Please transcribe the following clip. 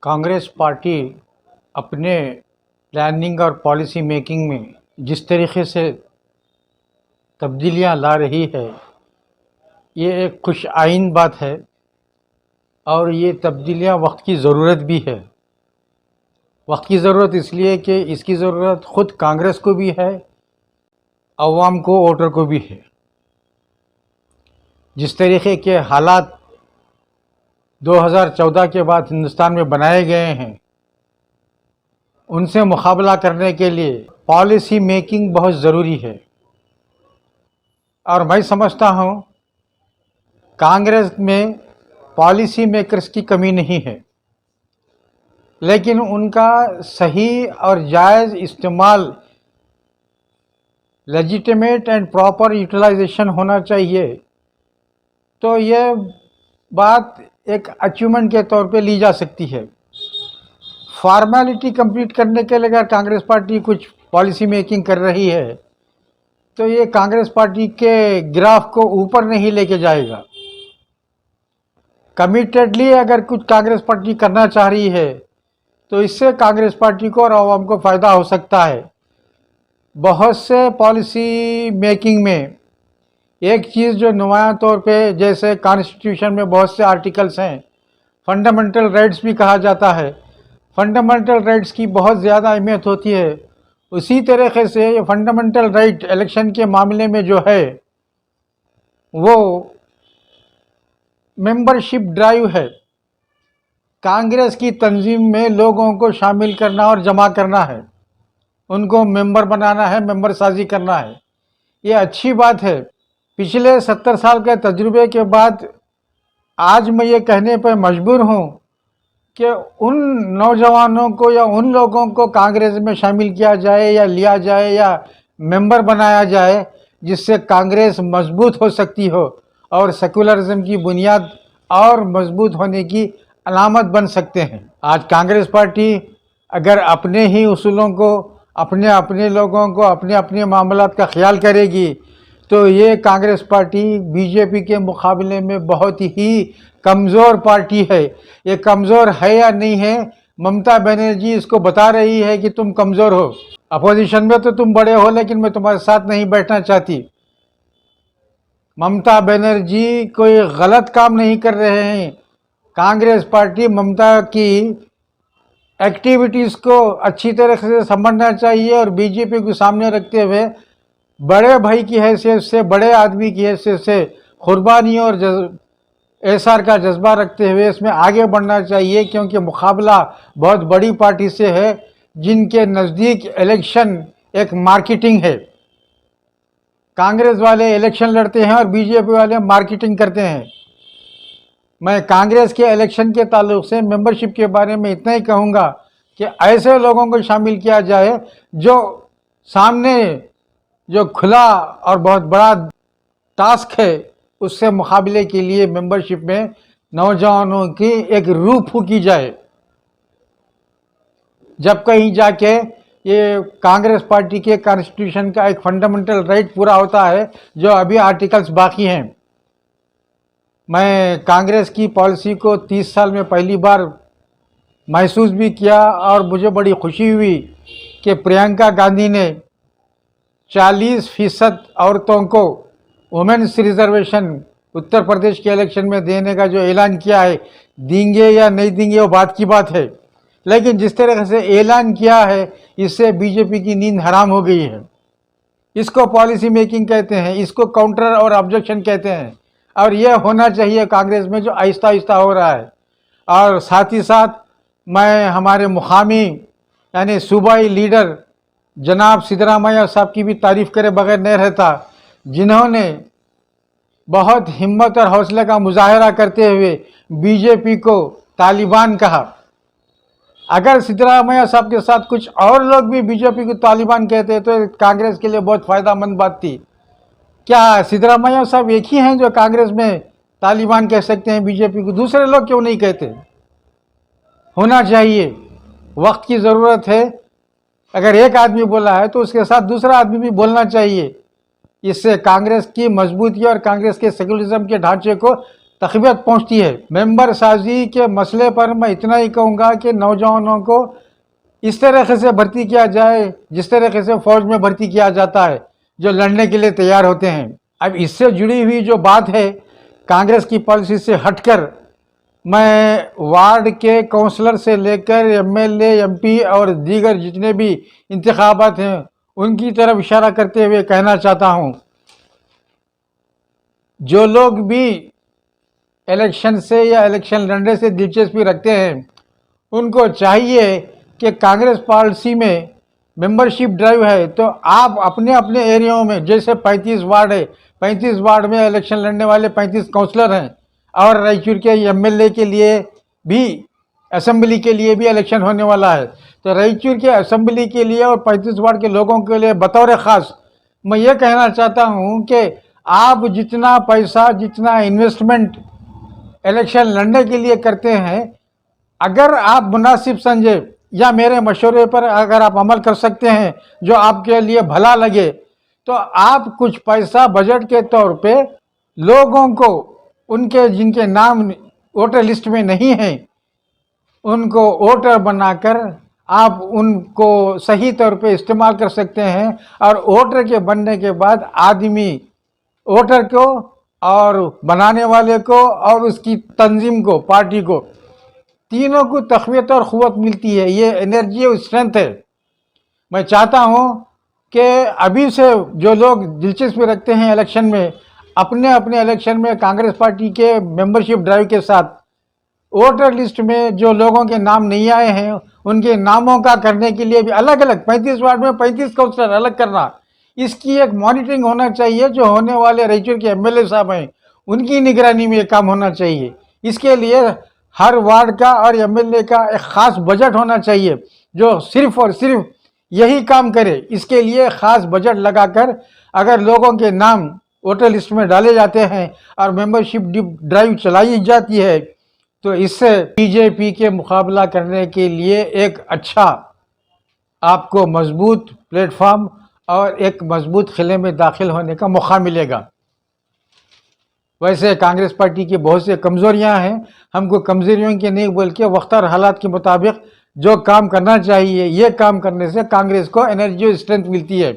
Congress party अपने planning और policy making में जिस तरीके से तब्दीलियां ला रही है, ये एक खुश आइन बात है और ये तब्दीलियां वक्त की ज़रूरत भी है। वक्त की ज़रूरत इसलिए कि इसकी ज़रूरत ख़ुद कांग्रेस को भी है, अवाम को, वोटर को भी है। जिस तरीके के हालात 2014 के बाद हिंदुस्तान में बनाए गए हैं, उनसे मुकाबला करने के लिए पॉलिसी मेकिंग बहुत ज़रूरी है। और मैं समझता हूँ कांग्रेस में पॉलिसी मेकर्स की कमी नहीं है, लेकिन उनका सही और जायज़ इस्तेमाल, लेजिटिमेट एंड प्रॉपर यूटिलाइजेशन होना चाहिए। तो ये बात एक अचीवमेंट के तौर पे ली जा सकती है। फॉर्मेलिटी कंप्लीट करने के लिए अगर कांग्रेस पार्टी कुछ पॉलिसी मेकिंग कर रही है तो ये कांग्रेस पार्टी के ग्राफ को ऊपर नहीं लेके जाएगा। कमिटेडली अगर कुछ कांग्रेस पार्टी करना चाह रही है तो इससे कांग्रेस पार्टी को और आवाम को फ़ायदा हो सकता है। बहुत से पॉलिसी मेकिंग में एक चीज़ जो नुमाया तौर पे, जैसे कॉन्स्टिट्यूशन में बहुत से आर्टिकल्स हैं, फंडामेंटल राइट्स भी कहा जाता है, फंडामेंटल राइट्स की बहुत ज़्यादा अहमियत होती है। उसी तरीके से ये फंडामेंटल राइट इलेक्शन के मामले में जो है वो मेंबरशिप ड्राइव है। कांग्रेस की तंजीम में लोगों को शामिल करना और जमा करना है, उनको मेंबर बनाना है, मेंबर साजी करना है। ये अच्छी बात है। पिछले 70 साल के तजुर्बे के बाद आज मैं ये कहने पर मजबूर हूँ कि उन नौजवानों को या उन लोगों को कांग्रेस में शामिल किया जाए या लिया जाए या मेंबर बनाया जाए जिससे कांग्रेस मजबूत हो सकती हो और सेकुलरिज्म की बुनियाद और मजबूत होने की अलामत बन सकते हैं। आज कांग्रेस पार्टी अगर अपने ही उसूलों को, अपने अपने लोगों को, अपने अपने मामलात का ख्याल करेगी तो ये कांग्रेस पार्टी बीजेपी के मुकाबले में बहुत ही कमज़ोर पार्टी है। ये कमज़ोर है या नहीं है, ममता बनर्जी इसको बता रही है कि तुम कमज़ोर हो। अपोजिशन में तो तुम बड़े हो, लेकिन मैं तुम्हारे साथ नहीं बैठना चाहती। ममता बनर्जी कोई गलत काम नहीं कर रहे हैं। कांग्रेस पार्टी ममता की एक्टिविटीज़ को अच्छी तरह से समझना चाहिए और बीजेपी को सामने रखते हुए बड़े भाई की हैसियत से, बड़े आदमी की हैसियत से कुर्बानी और एहसार का जज्बा रखते हुए इसमें आगे बढ़ना चाहिए, क्योंकि मुकाबला बहुत बड़ी पार्टी से है जिनके नज़दीक इलेक्शन एक मार्केटिंग है। कांग्रेस वाले इलेक्शन लड़ते हैं और बीजेपी वाले मार्केटिंग करते हैं। मैं कांग्रेस के इलेक्शन के ताल्लुक से मेंबरशिप के बारे में इतना ही कहूँगा कि ऐसे लोगों को शामिल किया जाए जो सामने जो खुला और बहुत बड़ा टास्क है उससे मुकाबले के लिए मेंबरशिप में नौजवानों की एक रूह फूकी जाए। जब कहीं जाके ये कांग्रेस पार्टी के कॉन्स्टिट्यूशन का एक फंडामेंटल राइट पूरा होता है जो अभी आर्टिकल्स बाकी हैं। मैं कांग्रेस की पॉलिसी को 30 साल में पहली बार महसूस भी किया और मुझे बड़ी खुशी हुई कि प्रियंका गांधी ने 40% औरतों को वुमेन्स रिजर्वेशन उत्तर प्रदेश के इलेक्शन में देने का जो ऐलान किया है, देंगे या नहीं देंगे वो बात की बात है, लेकिन जिस तरह से ऐलान किया है इससे बीजेपी की नींद हराम हो गई है। इसको पॉलिसी मेकिंग कहते हैं, इसको काउंटर और ऑब्जेक्शन कहते हैं, और यह होना चाहिए कांग्रेस में जो आहिस्ता आहिस्ता हो रहा है। और साथ ही साथ मैं हमारे मुकामी यानी सूबाई लीडर जनाब सिद्धरामैया साहब की भी तारीफ़ करे बगैर नहीं रहता, जिन्होंने बहुत हिम्मत और हौसले का मुजाहरा करते हुए बीजेपी को तालिबान कहा। अगर सिद्धरामैया साहब के साथ कुछ और लोग भी बीजेपी को तालिबान कहते तो कांग्रेस के लिए बहुत फ़ायदेमंद बात थी। क्या सिद्धरामैया साहब एक ही हैं जो कांग्रेस में तालिबान कह सकते हैं बीजेपी को? दूसरे लोग क्यों नहीं कहते? होना चाहिए, वक्त की ज़रूरत है। अगर एक आदमी बोला है तो उसके साथ दूसरा आदमी भी बोलना चाहिए। इससे कांग्रेस की मजबूती और कांग्रेस के सेकुलरिज्म के ढांचे को तकबीयत पहुंचती है। मेंबर साजी के मसले पर मैं इतना ही कहूँगा कि नौजवानों को इस तरीके से भर्ती किया जाए जिस तरीके से फौज में भर्ती किया जाता है, जो लड़ने के लिए तैयार होते हैं। अब इससे जुड़ी हुई जो बात है कांग्रेस की पॉलिसी से हटकर, मैं वार्ड के काउंसलर से लेकर एमएलए, एमपी और दीगर जितने भी इंतखाबात हैं उनकी तरफ इशारा करते हुए कहना चाहता हूं, जो लोग भी इलेक्शन से या इलेक्शन लड़ने से दिलचस्पी रखते हैं उनको चाहिए कि कांग्रेस पॉलिसी में मेंबरशिप ड्राइव है तो आप अपने अपने एरियाओं में, जैसे 35 वार्ड है, 35 वार्ड में इलेक्शन लड़ने वाले 35 काउंसलर हैं और रायचूर के एमएलए के लिए भी, असेंबली के लिए भी इलेक्शन होने वाला है, तो रायचूर के असेंबली के लिए और 35 वार्ड के लोगों के लिए बतौर ख़ास मैं ये कहना चाहता हूँ कि आप जितना पैसा, जितना इन्वेस्टमेंट इलेक्शन लड़ने के लिए करते हैं, अगर आप मुनासिब समझे या मेरे मशवरे पर अगर आप अमल कर सकते हैं जो आपके लिए भला लगे, तो आप कुछ पैसा बजट के तौर पे लोगों को, उनके जिनके नाम वोटर लिस्ट में नहीं हैं, उनको वोटर बनाकर आप उनको सही तौर पे इस्तेमाल कर सकते हैं। और वोटर के बनने के बाद आदमी वोटर को और बनाने वाले को और उसकी तंजीम को, पार्टी को, तीनों को तक़वियत और क़ुव्वत मिलती है। ये एनर्जी और स्ट्रेंथ है। मैं चाहता हूँ कि अभी से जो लोग दिलचस्पी रखते हैं इलेक्शन में, अपने अपने इलेक्शन में कांग्रेस पार्टी के मेंबरशिप ड्राइव के साथ वोटर लिस्ट में जो लोगों के नाम नहीं आए हैं उनके नामों का करने के लिए भी अलग अलग 35 वार्ड में 35 काउंसलर अलग करना, इसकी एक मॉनिटरिंग होना चाहिए। जो होने वाले रायचूर के एमएलए साहब हैं उनकी निगरानी में ये काम होना चाहिए। इसके लिए हर वार्ड का और एमएलए का एक ख़ास बजट होना चाहिए जो सिर्फ और सिर्फ यही काम करे। इसके लिए ख़ास बजट लगाकर अगर लोगों के नाम वोटर लिस्ट में डाले जाते हैं और मेंबरशिप ड्राइव चलाई जाती है तो इससे बीजेपी के मुकाबला करने के लिए एक अच्छा आपको मजबूत प्लेटफॉर्म और एक मजबूत खिले में दाखिल होने का मौका मिलेगा। वैसे कांग्रेस पार्टी की बहुत सी कमज़ोरियां हैं, हमको कमज़ोरियों की नहीं बल्कि वक्त और हालात के मुताबिक जो काम करना चाहिए, ये काम करने से कांग्रेस को एनर्जी और स्ट्रेंथ मिलती है।